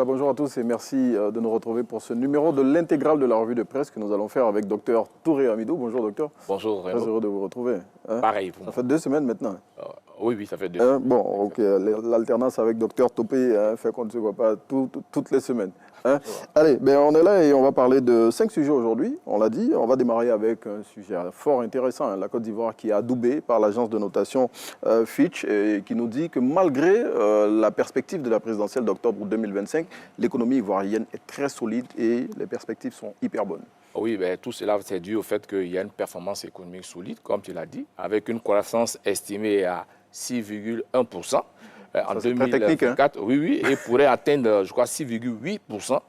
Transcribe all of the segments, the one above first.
bonjour à tous et merci de nous retrouver pour ce numéro de l'intégrale de la revue de presse que nous allons faire avec Dr Touré Hamidou. Bonjour docteur. Bonjour Renaud. Très heureux de vous retrouver. Pareil pour moi. Ça fait 2 semaines maintenant. Oui, ça fait 2 semaines. Bon, ok, l'alternance avec Dr Topé fait qu'on ne se voit pas toutes les semaines. Allez, on est là et on va parler de 5 sujets aujourd'hui. On l'a dit, on va démarrer avec un sujet fort intéressant, la Côte d'Ivoire qui est adoubée par l'agence de notation Fitch et qui nous dit que malgré la perspective de la présidentielle d'octobre 2025, l'économie ivoirienne est très solide et les perspectives sont hyper bonnes. Oui, tout cela c'est dû au fait qu'il y a une performance économique solide, comme tu l'as dit, avec une croissance estimée à 6,1%. En 2024, oui, et pourrait atteindre, je crois, 6,8%,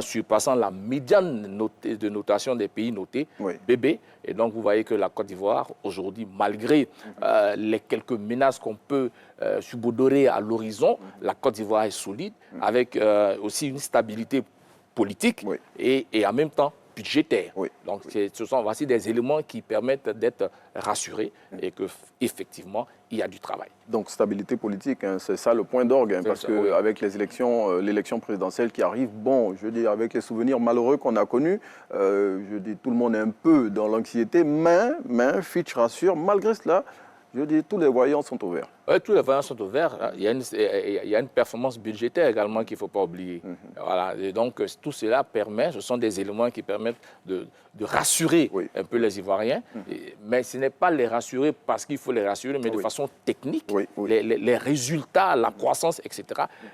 surpassant la médiane de notation des pays notés, BB. Et donc, vous voyez que la Côte d'Ivoire, aujourd'hui, malgré les quelques menaces qu'on peut subodorer à l'horizon, la Côte d'Ivoire est solide, avec aussi une stabilité politique et en même temps budgétaire. Donc, ce sont voici des éléments qui permettent d'être rassurés et qu'effectivement, il y a du travail. Donc, stabilité politique, c'est ça le point d'orgue, parce qu'avec les élections, l'élection présidentielle qui arrive, bon, je dis, avec les souvenirs malheureux qu'on a connus, je dis, tout le monde est un peu dans l'anxiété, mais Fitch rassure, malgré cela, je dis, tous les voyants sont ouverts. Oui, tous les voyants sont ouverts. Il y a une performance budgétaire également qu'il ne faut pas oublier. Voilà. Et donc, tout cela permet, ce sont des éléments qui permettent de rassurer un peu les Ivoiriens. Mais ce n'est pas les rassurer parce qu'il faut les rassurer, mais de façon technique. Les résultats, la croissance, etc.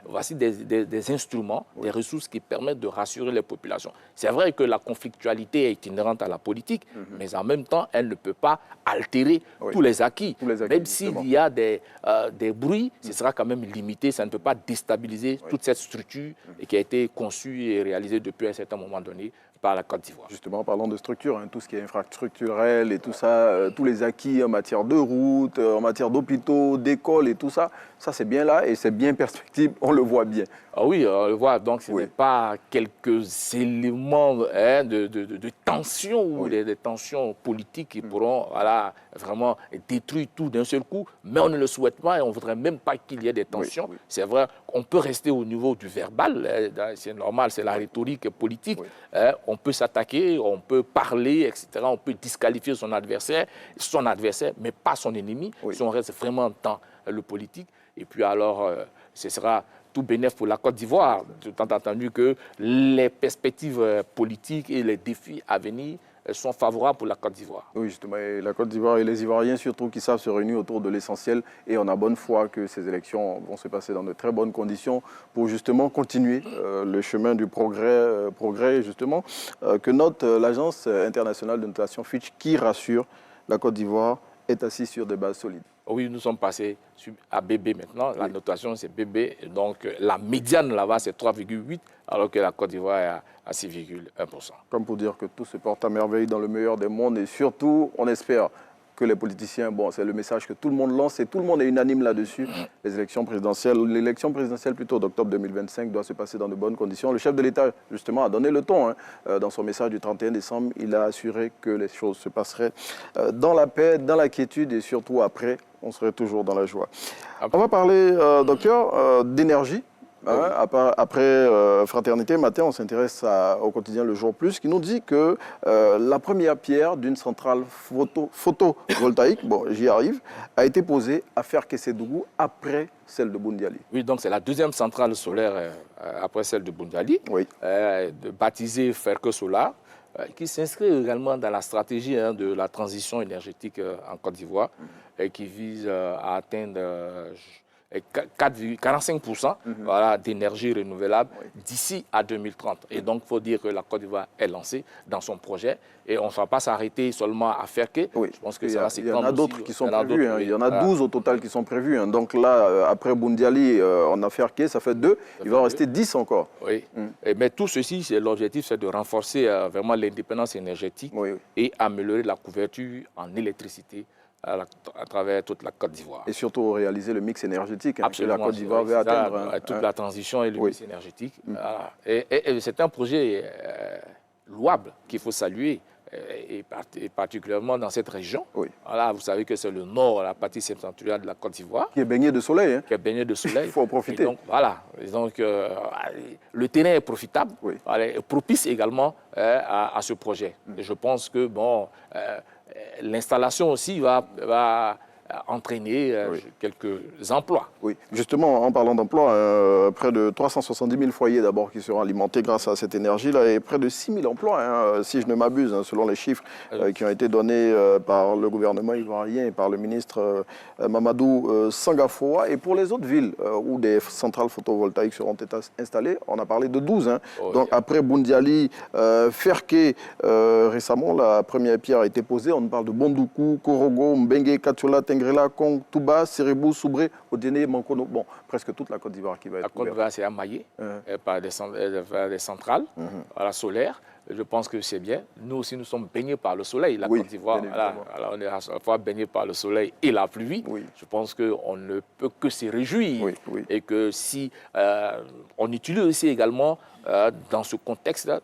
Voici des instruments, des ressources qui permettent de rassurer les populations. C'est vrai que la conflictualité est inhérente à la politique, mais en même temps, elle ne peut pas altérer tous les acquis. Même s'il y a des bruits, ce sera quand même limité. Ça ne peut pas déstabiliser toute cette structure qui a été conçue et réalisée depuis un certain moment donné par la Côte d'Ivoire. Justement, parlons de structure, tout ce qui est infrastructurel et tout ça, tous les acquis en matière de routes, en matière d'hôpitaux, d'écoles et tout ça, ça c'est bien là et c'est bien perspective, on le voit bien. Ah oui, on le voit, donc ce n'est pas quelques éléments de tension ou des tensions politiques qui pourront vraiment détruire tout d'un seul coup, mais on ne le souhaite pas et on ne voudrait même pas qu'il y ait des tensions. C'est vrai, on peut rester au niveau du verbal, c'est normal, c'est la rhétorique politique. On peut s'attaquer, on peut parler, etc. On peut disqualifier son adversaire, mais pas son ennemi, si on reste vraiment dans le politique. Et puis alors, ce sera tout bénéfice pour la Côte d'Ivoire, étant entendu que les perspectives politiques et les défis à venir sont favorables pour la Côte d'Ivoire. Oui, justement, et la Côte d'Ivoire et les Ivoiriens surtout qui savent se réunir autour de l'essentiel et on a bonne foi que ces élections vont se passer dans de très bonnes conditions pour justement continuer le chemin du progrès justement, que note l'Agence internationale de notation Fitch qui rassure la Côte d'Ivoire est assise sur des bases solides. Oui, nous sommes passés à BB maintenant. La notation, c'est BB. Donc, la médiane là-bas, c'est 3,8, alors que la Côte d'Ivoire est à 6,1%. Comme pour dire que tout se porte à merveille dans le meilleur des mondes. Et surtout, on espère que les politiciens, bon, c'est le message que tout le monde lance et tout le monde est unanime là-dessus. L'élection présidentielle plutôt d'octobre 2025 doit se passer dans de bonnes conditions. Le chef de l'État, justement, a donné le ton. Dans son message du 31 décembre, il a assuré que les choses se passeraient dans la paix, dans la quiétude et surtout après, on serait toujours dans la joie. On va parler, docteur, d'énergie. Après Fraternité Matin, on s'intéresse au quotidien Le Jour Plus, qui nous dit que la première pierre d'une centrale photovoltaïque, bon, j'y arrive, a été posée à Ferkessédougou après celle de Boundiali. Oui, donc c'est la deuxième centrale solaire après celle de Boundiali, baptisée Ferke Solar, qui s'inscrit également dans la stratégie de la transition énergétique en Côte d'Ivoire, qui vise à atteindre 45% d'énergie renouvelable d'ici à 2030. Et donc, il faut dire que la Côte d'Ivoire est lancée dans son projet et on ne va pas s'arrêter seulement à Ferke. Je pense que ça va s'étendre. Il y en a d'autres qui sont prévus. Il y en a 12 au total qui sont prévus. Donc là, après Boundiali, on a Ferke, ça fait 2. Il va en rester 10 encore. Oui. Mais tout ceci, l'objectif, c'est de renforcer vraiment l'indépendance énergétique et améliorer la couverture en électricité à travers toute la Côte d'Ivoire. Et surtout réaliser le mix énergétique que la Côte d'Ivoire veut atteindre. Toute la transition et le mix énergétique. Et c'est un projet louable qu'il faut saluer. et particulièrement dans cette région. Oui. Voilà, vous savez que c'est le nord, la partie septentrionale de la Côte d'Ivoire. Qui est baigné de soleil. Hein. Qui est baigné de soleil. Il faut en profiter. Et donc, voilà. Et donc, le terrain est profitable, oui. Voilà, propice également à ce projet. Et je pense que, bon, l'installation aussi va entraîner oui. quelques emplois. Oui, justement, en parlant d'emplois, près de 370 000 foyers d'abord qui seront alimentés grâce à cette énergie-là et près de 6 000 emplois, hein, si je ne m'abuse, hein, selon les chiffres qui ont été donnés par le gouvernement ivoirien et par le ministre Mamadou Sangafoa. Et pour les autres villes où des centrales photovoltaïques seront installées, on a parlé de 12. Hein. Donc après Boundiali, Ferké, récemment, la première pierre a été posée. On parle de Bondoukou, Korogo, Mbengue, Katiola, Tengrela, Kong, Touba, Sérébou, Soubré, Odéné, Mankono. Bon, presque toute la Côte d'Ivoire qui va être couverte. La Côte d'Ivoire, c'est amaillé par des centrales solaires. Je pense que c'est bien. Nous aussi, nous sommes baignés par le soleil. La Côte d'Ivoire, on est à la fois baignés par le soleil et la pluie. Oui. Je pense qu'on ne peut que se réjouir. Oui. Et que si on utilise aussi également dans ce contexte-là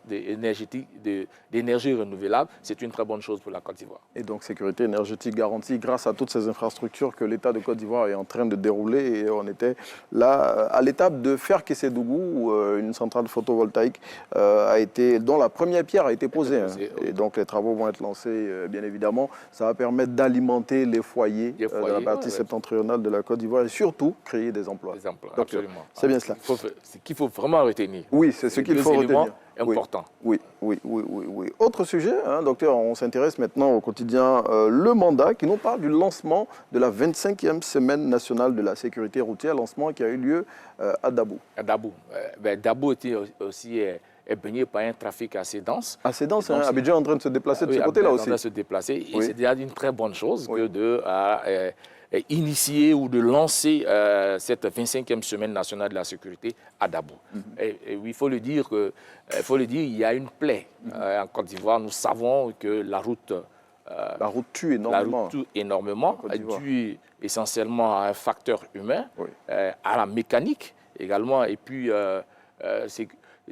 d'énergie renouvelable, c'est une très bonne chose pour la Côte d'Ivoire. Et donc, sécurité énergétique garantie grâce à toutes ces infrastructures que l'État de Côte d'Ivoire est en train de dérouler. Et on était là à l'étape de Ferké-Sédougou, où une centrale photovoltaïque dont la première pierre a été posée. Et donc, les travaux vont être lancés, bien évidemment. Ça va permettre d'alimenter les foyers de la partie septentrionale de la Côte d'Ivoire et surtout créer des emplois. Des emplois, absolument. C'est bien cela. Ce qu'il faut vraiment retenir. Oui, c'est ce qu'il faut retenir. Important. Oui. Autre sujet, hein, docteur, on s'intéresse maintenant au quotidien Le Mandat qui nous parle du lancement de la 25e semaine nationale de la sécurité routière, lancement qui a eu lieu à Dabo. À Dabo. Dabo était aussi est baigné par un trafic assez dense. Assez dense, hein, Abidjan est en train de se déplacer de ce côté-là aussi. En train de se déplacer. Et c'est déjà une très bonne chose que de initier ou de lancer cette 25e semaine nationale de la sécurité à Dabo. Et il faut le dire, il y a une plaie en Côte d'Ivoire. Nous savons que la route tue énormément. La route tue énormément, due essentiellement à un facteur humain, à la mécanique également. Et puis,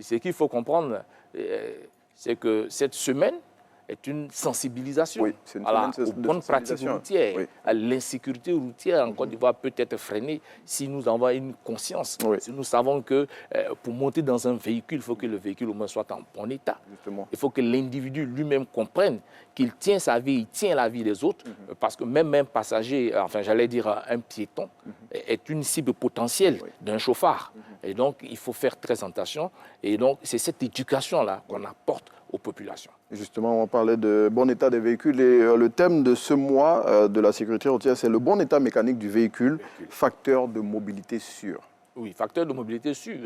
ce qu'il faut comprendre, c'est que cette semaine est une sensibilisation aux bonnes pratiques routières. L'insécurité routière en Côte d'Ivoire peut être freinée si nous avons une conscience. Si nous savons que pour monter dans un véhicule, il faut que le véhicule au moins soit en bon état. Justement. Il faut que l'individu lui-même comprenne qu'il tient sa vie, il tient la vie des autres, parce que même un passager, enfin j'allais dire un piéton, est une cible potentielle d'un chauffard. Et donc il faut faire très attention. Et donc c'est cette éducation-là qu'on apporte aux populations. Justement, on parlait de bon état des véhicules et le thème de ce mois de la sécurité routière, c'est le bon état mécanique du véhicule, facteur de mobilité sûr. Oui, facteur de mobilité sûr.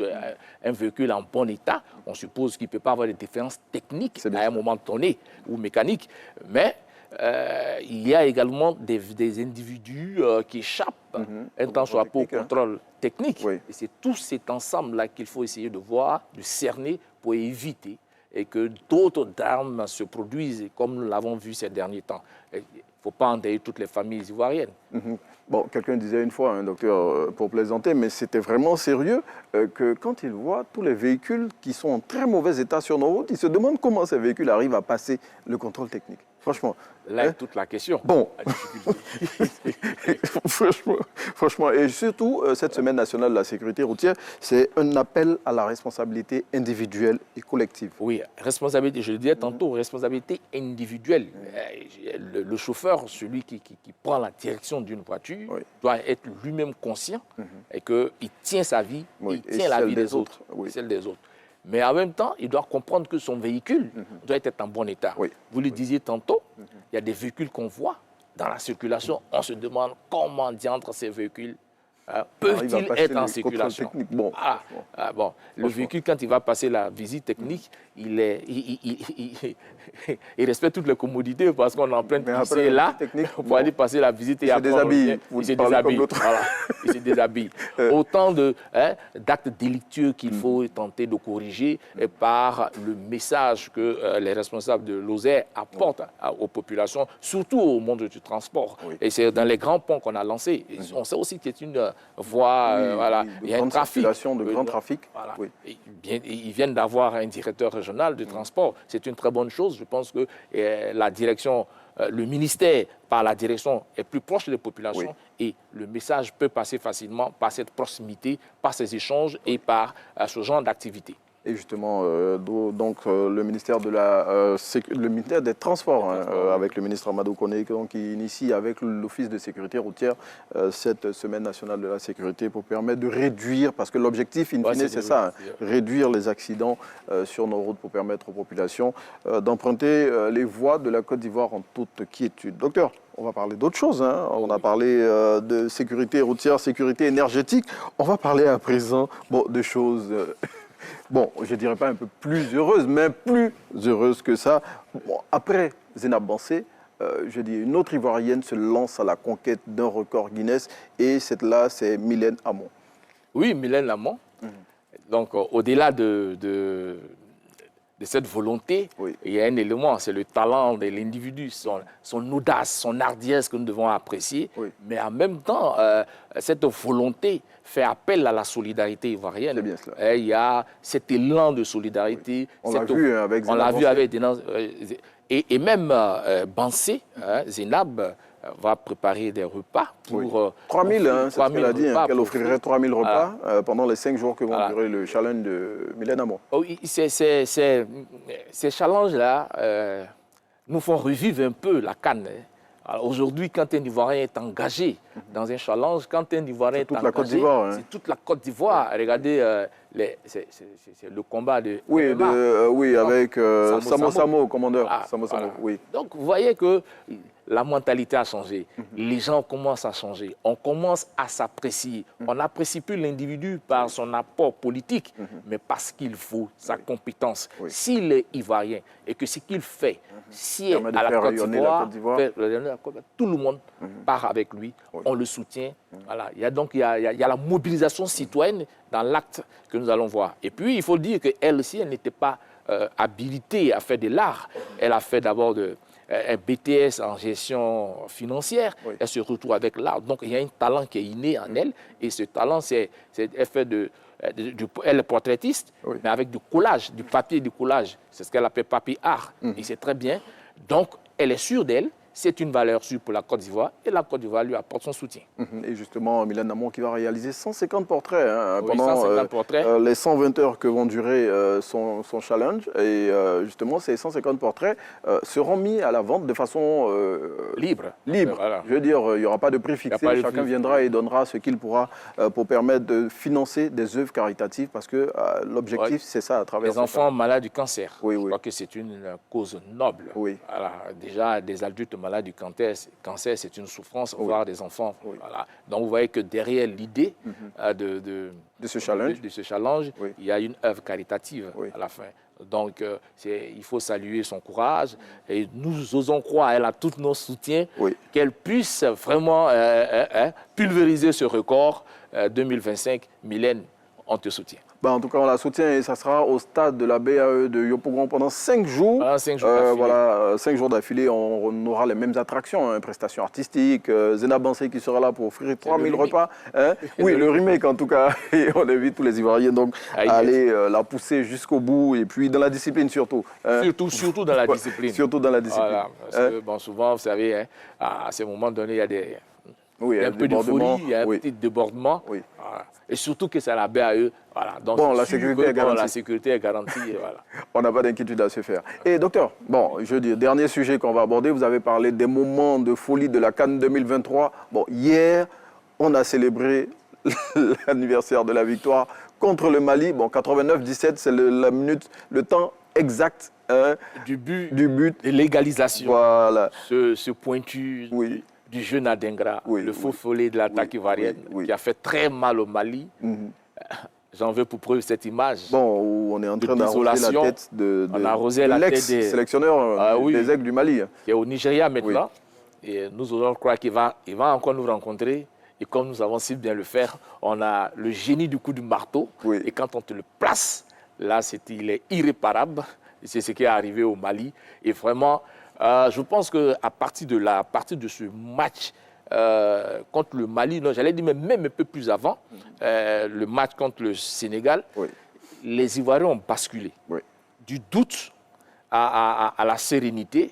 Un véhicule en bon état, on suppose qu'il ne peut pas avoir des différences techniques à un moment donné ou mécaniques, mais il y a également des individus qui échappent un temps soit peu au contrôle technique. Et c'est tout cet ensemble-là qu'il faut essayer de voir, de cerner pour éviter et que d'autres drames se produisent, comme nous l'avons vu ces derniers temps. Il ne faut pas endeuiller toutes les familles ivoiriennes. Bon, quelqu'un disait une fois, un docteur, pour plaisanter, mais c'était vraiment sérieux, que quand il voit tous les véhicules qui sont en très mauvais état sur nos routes, il se demande comment ces véhicules arrivent à passer le contrôle technique. Franchement. Là est toute la question. Bon. franchement, et surtout, cette semaine nationale de la sécurité routière, c'est un appel à la responsabilité individuelle et collective. Oui, responsabilité, je le disais tantôt, responsabilité individuelle. Le chauffeur, celui qui prend la direction d'une voiture, doit être lui-même conscient et qu'il tient sa vie, il tient la vie des autres, celle des autres. Mais en même temps, il doit comprendre que son véhicule doit être en bon état. Vous le disiez tantôt, il y a des véhicules qu'on voit dans la circulation. On se demande comment diantre ces véhicules peuvent-ils être en circulation. Le véhicule, quand il va passer la visite technique, il respecte toutes les commodités parce qu'on emprunte ici là pour aller passer la visite. Il se déshabille. Il se déshabille. Il se déshabille. Autant d'actes délictueux qu'il faut tenter de corriger par le message que les responsables de l'OSER apportent aux populations, surtout au monde du transport. Et c'est dans les grands ponts qu'on a lancés. On sait aussi que c'est voies, voilà. Il y a un trafic. De grand trafic. Voilà. Oui. Ils viennent d'avoir un directeur régional de transport. C'est une très bonne chose. Je pense que la direction, le ministère, par la direction, est plus proche des populations et le message peut passer facilement par cette proximité, par ces échanges et par ce genre d'activité. Et justement, le ministère le ministère des Transports, avec le ministre Amadou Koné, qui initie avec l'Office de sécurité routière cette semaine nationale de la sécurité pour permettre de réduire, parce que l'objectif, in fine, c'est ça, réduire les accidents sur nos routes pour permettre aux populations d'emprunter les voies de la Côte d'Ivoire en toute quiétude. Docteur, on va parler d'autre chose. On a parlé de sécurité routière, sécurité énergétique. On va parler à présent de choses... Bon, je ne dirais pas un peu plus heureuse, mais plus heureuse que ça. Bon, après Zénab Bansé, je dis, une autre Ivoirienne se lance à la conquête d'un record Guinness. Et cette-là, c'est Mylène Hamon. Oui, Mylène Hamon. Donc, au-delà de cette volonté, il y a un élément, c'est le talent de l'individu, son audace, son hardiesse que nous devons apprécier. Mais en même temps, cette volonté fait appel à la solidarité ivoirienne. C'est bien cela. Et il y a cet élan de solidarité. On l'a vu avec Zénab. On l'a vu avec et même Bansé, Zénab, va préparer des repas pour... 3 000, c'est ce qu'elle a dit, qu'elle offrirait 3 000 repas pendant les 5 jours que vont durer le challenge de Mylène Hamon. Oui, ces challenges-là nous font revivre un peu la CAN. Aujourd'hui, quand un Ivoirien est engagé dans un challenge, quand un Ivoirien est engagé, c'est toute la Côte d'Ivoire. Regardez, c'est le combat de... Oui, avec Samo, commandeur. Samo, oui. Donc, vous voyez que la mentalité a changé. Les gens commencent à changer. On commence à s'apprécier. On n'apprécie plus l'individu par son apport politique, mais parce qu'il faut sa compétence. S'il est ivoirien et que ce qu'il fait, si à la Côte d'Ivoire, tout le monde part avec lui, on le soutient. Voilà. Il y a la mobilisation citoyenne dans l'acte que nous allons voir. Et puis, il faut dire qu'elle aussi, elle n'était pas habilitée à faire de l'art. Elle a fait d'abord un BTS en gestion financière. Elle se retrouve avec l'art. Donc, il y a un talent qui est inné en elle. Et ce talent, elle fait elle est portraitiste, mais avec du collage, du papier, du collage. C'est ce qu'elle appelle papier art. Et c'est très bien. Donc, elle est sûre d'elle. C'est une valeur sûre pour la Côte d'Ivoire et la Côte d'Ivoire lui apporte son soutien. Et justement, Mylène Hamon qui va réaliser 150 portraits pendant les 120 heures que vont durer son challenge. Et justement, ces 150 portraits seront mis à la vente de façon libre. Voilà. Je veux dire, il n'y aura pas de prix fixé. Chacun viendra et donnera ce qu'il pourra pour permettre de financer des œuvres caritatives parce que l'objectif, c'est ça à travers les enfants malades du cancer. Je crois que c'est une cause noble. Voilà. Déjà, des adultes malades du cancer, c'est une souffrance, voir des enfants. Voilà. Donc, vous voyez que derrière l'idée de ce challenge, il y a une œuvre caritative à la fin. Donc, il faut saluer son courage et nous osons croire, elle a tous nos soutiens, qu'elle puisse vraiment pulvériser ce record 2025. Mylène, on te soutient. En tout cas, on la soutient et ça sera au stade de la BAE de Yopougon pendant 5 jours. 5 jours d'affilée. Voilà, 5 jours d'affilée, on aura les mêmes attractions, prestations artistiques. Zénab Bansé qui sera là pour offrir 3 000 repas. Oui, le remake en tout cas. Et on invite tous les Ivoiriens donc à aller la pousser jusqu'au bout et puis dans la discipline surtout. Surtout dans la discipline. Surtout dans la discipline. Voilà, parce que souvent, vous savez, à ces moments donnés, il y a un peu de folie, il y a un petit débordement. Voilà. Et surtout que c'est la BAE. Voilà. Donc, la sécurité est garantie. La sécurité est garantie. Voilà. On n'a pas d'inquiétude à se faire. Et docteur, je dis, dernier sujet qu'on va aborder, vous avez parlé des moments de folie de la CAN 2023. Hier, on a célébré l'anniversaire de la victoire contre le Mali. 89-17, c'est le temps exact du but de l'égalisation. Voilà. Ce pointu du jeune Adingra, le faux follet de l'attaque ivoirienne, qui a fait très mal au Mali. J'en veux pour preuve cette image. Où on est en train d'arroser la tête de l'ex-sélectionneur des Aigles du Mali. Qui est au Nigeria maintenant. Et nous allons croire qu'il va encore nous rencontrer. Et comme nous avons si bien le faire, on a le génie du coup du marteau. Et quand on te le place, là, il est irréparable. C'est ce qui est arrivé au Mali. Et vraiment, je pense qu'à partir de ce match contre le Mali, non, j'allais dire même un peu plus avant, le match contre le Sénégal, les Ivoiriens ont basculé. Du doute à la sérénité,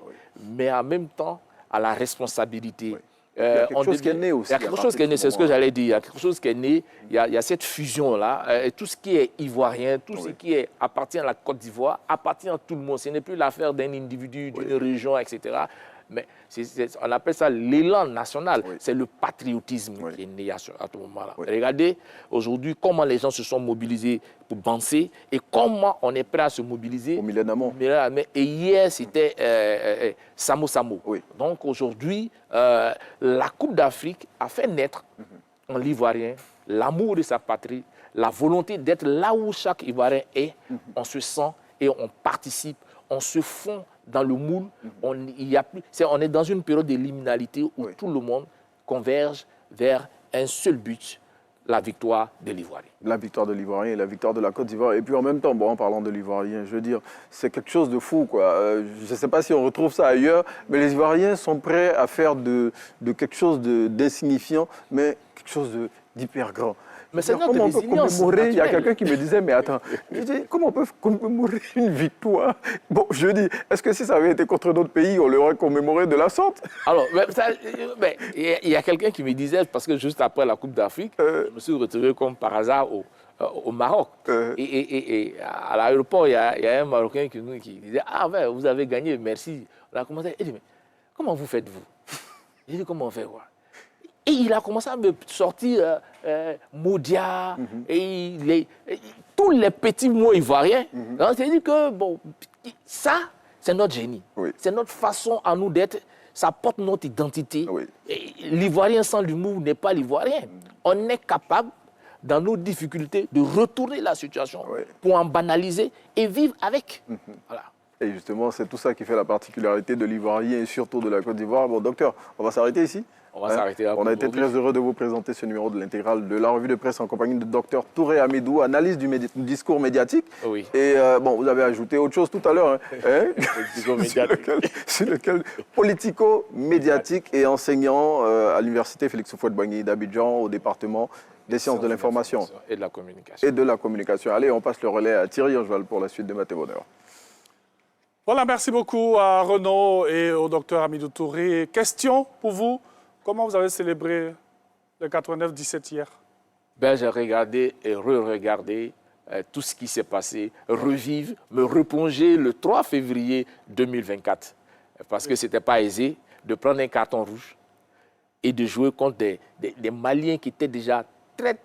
mais en même temps à la responsabilité. Il y a quelque chose qui est né aussi. Il y a quelque chose qui est né, c'est ce que j'allais dire. Il y a quelque chose qui est né, il y a cette fusion-là. Et tout ce qui est ivoirien, tout ce qui appartient à la Côte d'Ivoire, appartient à tout le monde. Ce n'est plus l'affaire d'un individu, d'une région, etc. Mais on appelle ça l'élan national. C'est le patriotisme qui est né à ce moment-là. Regardez aujourd'hui comment les gens se sont mobilisés pour penser et comment on est prêt à se mobiliser. Au millénaire. Et hier, c'était Samo Samo. Donc aujourd'hui, la Coupe d'Afrique a fait naître en l'Ivoirien l'amour de sa patrie, la volonté d'être là où chaque Ivoirien est. On se sent et on participe, on se fond dans le moule. On est dans une période de liminalité où tout le monde converge vers un seul but, la victoire de l'Ivoirien. La victoire de l'Ivoirien et la victoire de la Côte d'Ivoire. Et puis en même temps, bon, en parlant de l'Ivoirien, je veux dire, c'est quelque chose de fou, quoi. Je ne sais pas si on retrouve ça ailleurs, mais les Ivoiriens sont prêts à faire de quelque chose d'insignifiant, mais quelque chose d'hyper grand. Mais c'est notre résilience. Il y a quelqu'un qui me disait, mais attends, je dis, comment on peut commémorer une victoire? Bon, je dis, est-ce que si ça avait été contre notre pays, on l'aurait commémoré de la sorte? Alors, il y a quelqu'un qui me disait, parce que juste après la Coupe d'Afrique, je me suis retrouvé comme par hasard au Maroc. Et à l'aéroport, il y a un Marocain qui disait, ah ouais, vous avez gagné, merci. On a commencé, il dit, mais comment vous faites-vous? J'ai dit, comment on fait quoi? Et il a commencé à me sortir Moudia et tous les petits mots ivoiriens. C'est-à-dire que bon, ça, c'est notre génie. C'est notre façon à nous d'être. Ça porte notre identité. L'Ivoirien sans l'humour n'est pas l'Ivoirien. On est capable, dans nos difficultés, de retourner la situation pour en banaliser et vivre avec. Voilà. Et justement, c'est tout ça qui fait la particularité de l'Ivoirien et surtout de la Côte d'Ivoire. Bon, docteur, on va s'arrêter ici. On va s'arrêter là. On a été très heureux de vous présenter ce numéro de l'intégrale de la revue de presse en compagnie de Dr Touré Hamidou, analyse du discours médiatique. Et bon, vous avez ajouté autre chose tout à l'heure, sur lequel politico-médiatique et enseignant à l'université Félix Houphouët-Boigny d'Abidjan au département des sciences de l'information et de la communication. Allez, on passe le relais à Thierry Angeval pour la suite de Mathé Bonheur. Voilà, merci beaucoup à Renaud et au docteur Hamidou Touré. Question pour vous? Comment vous avez célébré le 89-17 hier? J'ai regardé et re-regardé tout ce qui s'est passé, revivre, me replonger le 3 février 2024. Parce que ce n'était pas aisé de prendre un carton rouge et de jouer contre des Maliens qui étaient déjà très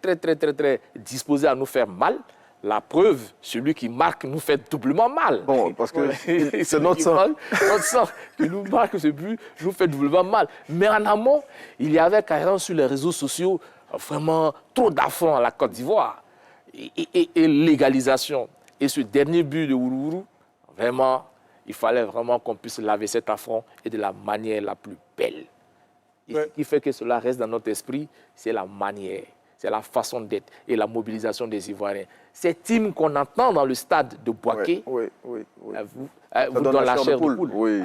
disposés à nous faire mal. La preuve, celui qui marque nous fait doublement mal. Bon, parce que c'est notre sang. Notre sang qui nous marque ce but nous fait doublement mal. Mais en amont, il y avait carrément sur les réseaux sociaux vraiment trop d'affronts à la Côte d'Ivoire. Et l'égalisation. Et ce dernier but de Ourourou, vraiment, il fallait vraiment qu'on puisse laver cet affront et de la manière la plus belle. Et ce qui fait que cela reste dans notre esprit, c'est la manière. C'est la façon d'être et la mobilisation des Ivoiriens. Cet hymne qu'on entend dans le stade de Boaké, vous donne la chair de poule.